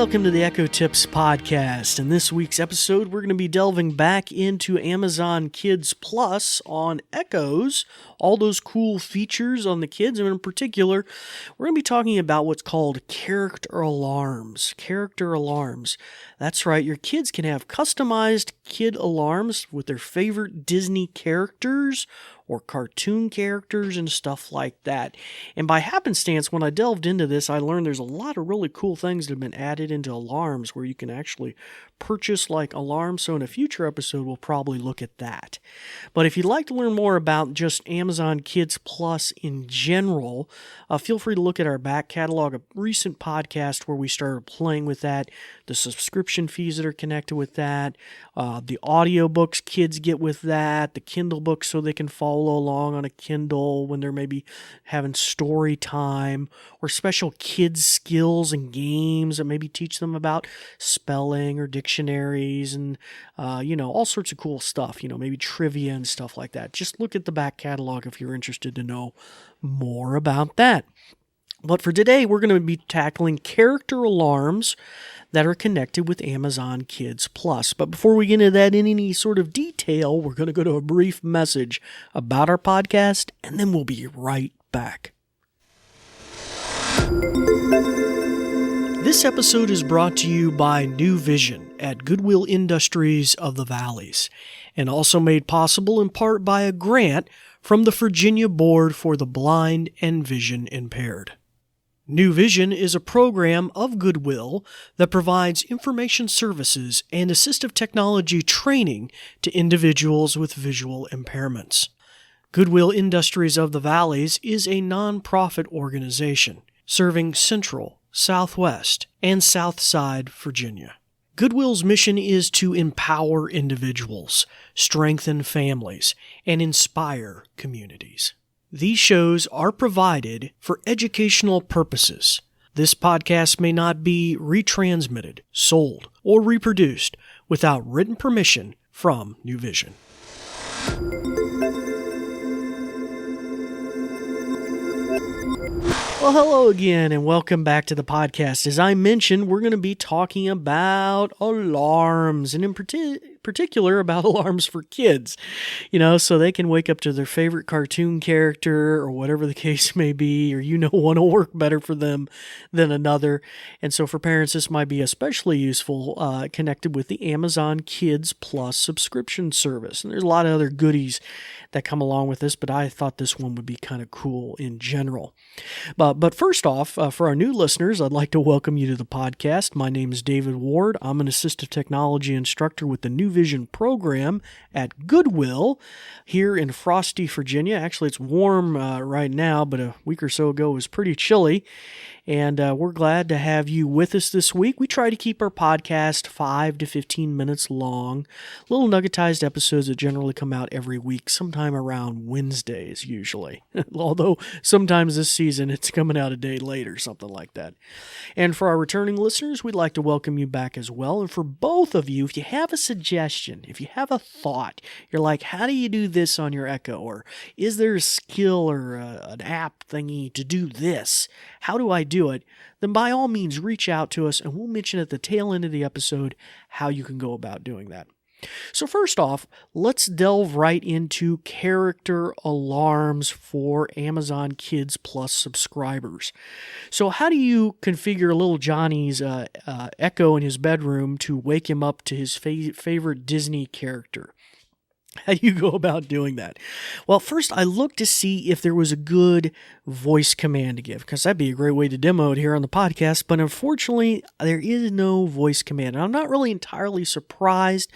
Welcome to the Echo Tips podcast. In this week's episode, we're going to be delving back into Amazon Kids Plus on Echoes, all those cool features on the kids, and in particular, we're going to be talking about what's called character alarms. Character alarms. That's right, your kids can have customized kid alarms with their favorite Disney characters or cartoon characters and stuff like that. And by happenstance, when I delved into this, I learned there's a lot of really cool things that have been added into alarms where you can actually purchase like alarms. So in a future episode, we'll probably look at that. But if you'd like to learn more about just Amazon Kids Plus in general, feel free to look at our back catalog, a recent podcast where we started playing with that, the subscription fees that are connected with that, the audiobooks kids get with that, the Kindle books so they can follow along on a Kindle when they're maybe having story time, or special kids skills and games that maybe teach them about spelling or dictionaries and, all sorts of cool stuff, maybe trivia and stuff like that. Just look at the back catalog if you're interested to know more about that. But for today, we're going to be tackling character alarms that are connected with Amazon Kids Plus. But before we get into that in any sort of detail, we're going to go to a brief message about our podcast, and then we'll be right back. This episode is brought to you by New Vision at Goodwill Industries of the Valleys, and also made possible in part by a grant from the Virginia Board for the Blind and Vision Impaired. New Vision is a program of Goodwill that provides information services and assistive technology training to individuals with visual impairments. Goodwill Industries of the Valleys is a nonprofit organization serving Central, Southwest, and Southside Virginia. Goodwill's mission is to empower individuals, strengthen families, and inspire communities. These shows are provided for educational purposes. This podcast may not be retransmitted, sold, or reproduced without written permission from New Vision. Well, hello again, and welcome back to the podcast. As I mentioned, we're going to be talking about alarms, and in particular about alarms for kids, so they can wake up to their favorite cartoon character or whatever the case may be, or one will work better for them than another. And so for parents, this might be especially useful connected with the Amazon Kids Plus subscription service. And there's a lot of other goodies that come along with this, but I thought this one would be kind of cool in general. But first off, for our new listeners, I'd like to welcome you to the podcast. My name is David Ward. I'm an assistive technology instructor with the New Vision program at Goodwill here in Frosty, Virginia. Actually, it's warm right now, but a week or so ago it was pretty chilly. And we're glad to have you with us this week. We try to keep our podcast 5 to 15 minutes long, little nuggetized episodes that generally come out every week, sometime around Wednesdays usually. Although sometimes this season it's coming out a day later, something like that. And for our returning listeners, we'd like to welcome you back as well. And for both of you, if you have a suggestion, if you have a thought, you're like, how do you do this on your Echo? Or is there a skill or an app thingy to do this? How do I do it? Then by all means reach out to us and we'll mention at the tail end of the episode how you can go about doing that. So first off, let's delve right into character alarms for Amazon Kids Plus subscribers. So how do you configure little Johnny's Echo in his bedroom to wake him up to his favorite Disney character? How do you go about doing that? Well, first I looked to see if there was a good voice command to give, because that'd be a great way to demo it here on the podcast, but unfortunately there is no voice command. And I'm not really entirely surprised,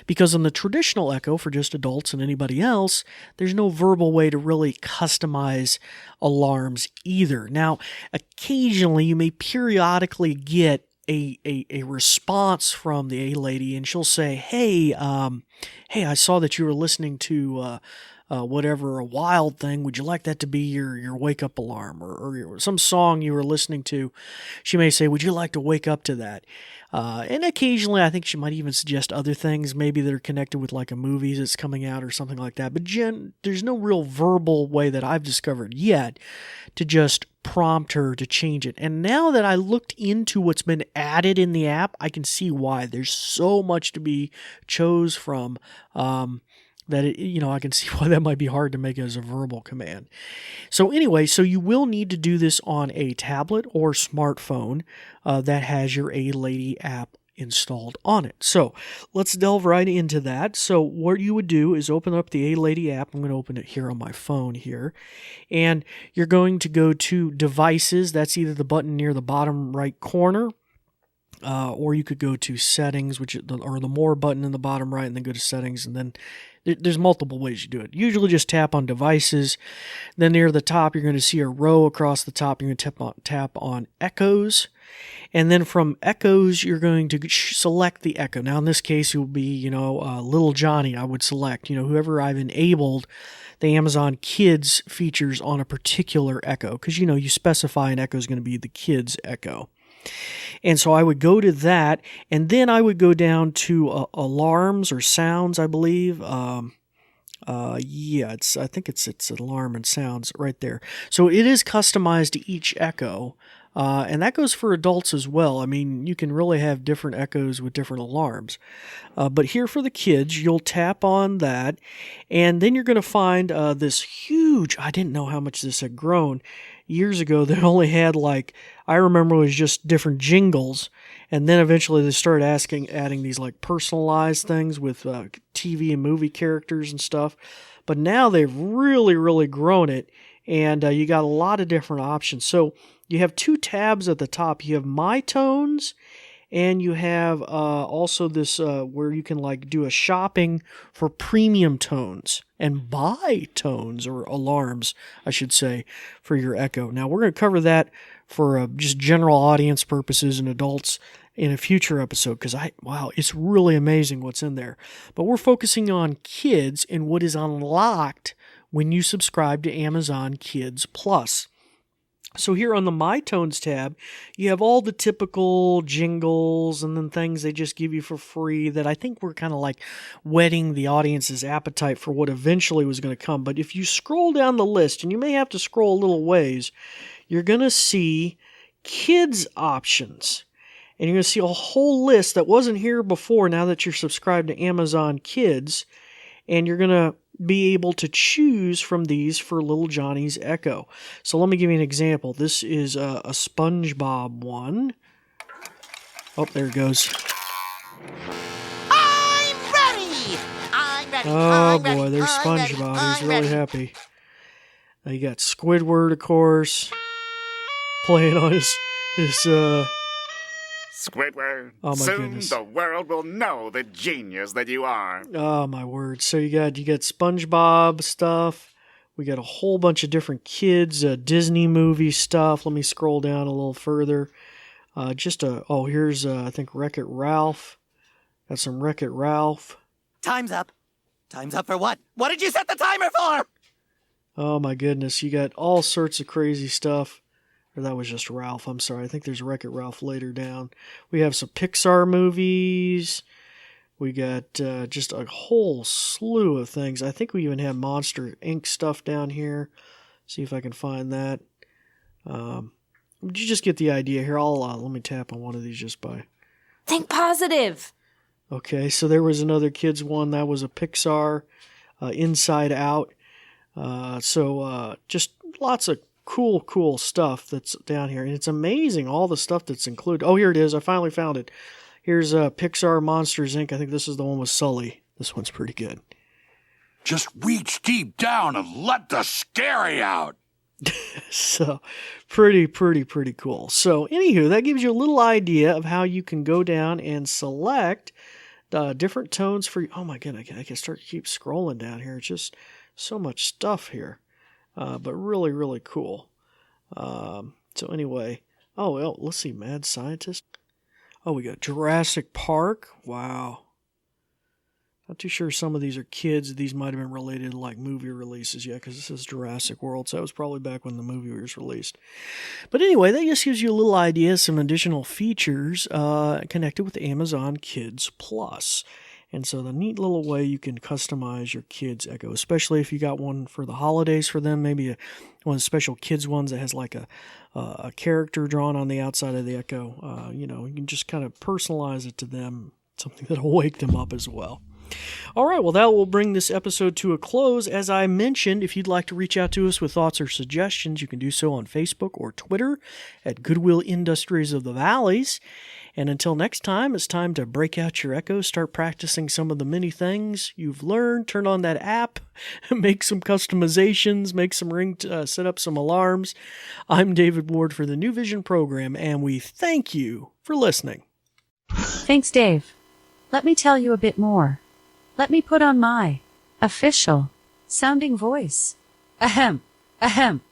because on the traditional Echo for just adults and anybody else, there's no verbal way to really customize alarms either. Now, occasionally you may periodically get a response from the A-lady, and she'll say, hey, I saw that you were listening to whatever, a wild thing. Would you like that to be your wake up alarm, or some song you were listening to? She may say, would you like to wake up to that? And occasionally, I think she might even suggest other things, maybe that are connected with like a movie that's coming out or something like that. But there's no real verbal way that I've discovered yet to just prompt her to change it. And now that I looked into what's been added in the app, I can see why. There's so much to be chose from. I can see why that might be hard to make as a verbal command. So anyway, so you will need to do this on a tablet or smartphone that has your A-Lady app installed on it. So let's delve right into that. So what you would do is open up the A-Lady app. I'm going to open it here on my phone here. And you're going to go to Devices. That's either the button near the bottom right corner, or you could go to Settings, or the More button in the bottom right, and then go to Settings, and then there's multiple ways you do it. Usually just tap on Devices. Then near the top, you're going to see a row across the top. You're going to tap on Echoes. And then from Echoes, you're going to select the Echo. Now, in this case, it will be, Little Johnny, I would select, whoever I've enabled the Amazon Kids features on a particular Echo. Because, you specify an Echo is going to be the Kids Echo. And so I would go to that, and then I would go down to alarms or sounds, I believe. I think it's alarm and sounds right there. So it is customized to each Echo, and that goes for adults as well. I mean, you can really have different Echoes with different alarms. But here for the kids, you'll tap on that, and then you're going to find this huge, I didn't know how much this had grown. Years ago, they only had I remember it was just different jingles, and then eventually they started adding these personalized things with TV and movie characters and stuff. But now they've really, really grown it, and you got a lot of different options. So you have two tabs at the top. You have My Tones, and you have also this where you can do a shopping for premium tones and buy tones or alarms, I should say, for your Echo. Now, we're going to cover that for just general audience purposes and adults in a future episode because it's really amazing what's in there. But we're focusing on kids and what is unlocked when you subscribe to Amazon Kids Plus. So here on the My Tones tab, you have all the typical jingles and then things they just give you for free that I think were kind of whetting the audience's appetite for what eventually was going to come. But if you scroll down the list, and you may have to scroll a little ways, you're going to see kids options. And you're going to see a whole list that wasn't here before now that you're subscribed to Amazon Kids. And you're going to be able to choose from these for Little Johnny's Echo. So let me give you an example. This is a SpongeBob one. Oh, there it goes. I'm ready! I'm ready! Oh boy, there's SpongeBob. He's really happy. Now you got Squidward, of course, playing on his Squidward, oh my soon goodness. The world will know the genius that you are. Oh my word. So you got SpongeBob stuff. We got a whole bunch of different kids, Disney movie stuff. Let me scroll down a little further. Here's I think Wreck-It Ralph. Got some Wreck-It Ralph. Time's up. Time's up for what? What did you set the timer for? Oh my goodness. You got all sorts of crazy stuff. Or that was just Ralph. I'm sorry. I think there's Wreck-It Ralph later down. We have some Pixar movies. We got just a whole slew of things. I think we even have Monster Inc. stuff down here. See if I can find that. You just get the idea here. Let me tap on one of these just by. Think positive. Okay, so there was another kids one. That was a Pixar, Inside Out. Just lots of cool stuff that's down here. And it's amazing all the stuff that's included. Oh, here it is. I finally found it. Here's Pixar Monsters, Inc. I think this is the one with Sully. This one's pretty good. Just reach deep down and let the scary out. So, pretty cool. So, anywho, that gives you a little idea of how you can go down and select different tones for... Oh my goodness, I can keep scrolling down here. It's just so much stuff here. But really cool. So anyway, let's see, Mad Scientist. Oh, we got Jurassic Park. Wow. Not too sure some of these are kids. These might have been related to like movie releases, because this is Jurassic World, so that was probably back when the movie was released. But anyway, that just gives you a little idea, some additional features connected with Amazon Kids Plus. And so the neat little way you can customize your kids' Echo, especially if you got one for the holidays for them, maybe one of the special kids ones that has like a character drawn on the outside of the Echo. You can just kind of personalize it to them, something that'll wake them up as well. All right, well, that will bring this episode to a close. As I mentioned, if you'd like to reach out to us with thoughts or suggestions, you can do so on Facebook or Twitter at Goodwill Industries of the Valleys. And until next time, it's time to break out your Echo, start practicing some of the many things you've learned, turn on that app, make some customizations, make some set up some alarms. I'm David Ward for the New Vision program, and we thank you for listening. Thanks, Dave. Let me tell you a bit more. Let me put on my official sounding voice. Ahem. Ahem.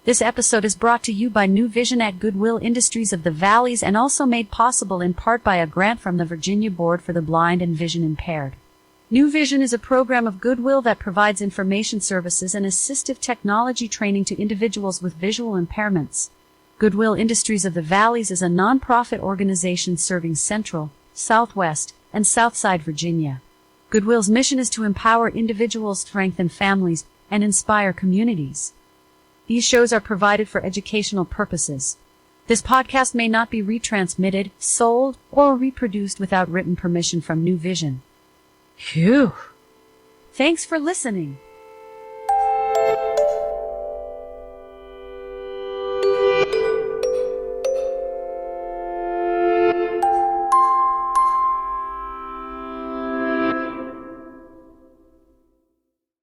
This episode is brought to you by New Vision at Goodwill Industries of the Valleys and also made possible in part by a grant from the Virginia Board for the Blind and Vision Impaired. New Vision is a program of Goodwill that provides information services and assistive technology training to individuals with visual impairments. Goodwill Industries of the Valleys is a nonprofit organization serving Central, Southwest, and Southside Virginia. Goodwill's mission is to empower individuals, strengthen families, and inspire communities. These shows are provided for educational purposes. This podcast may not be retransmitted, sold, or reproduced without written permission from New Vision. Phew! Thanks for listening.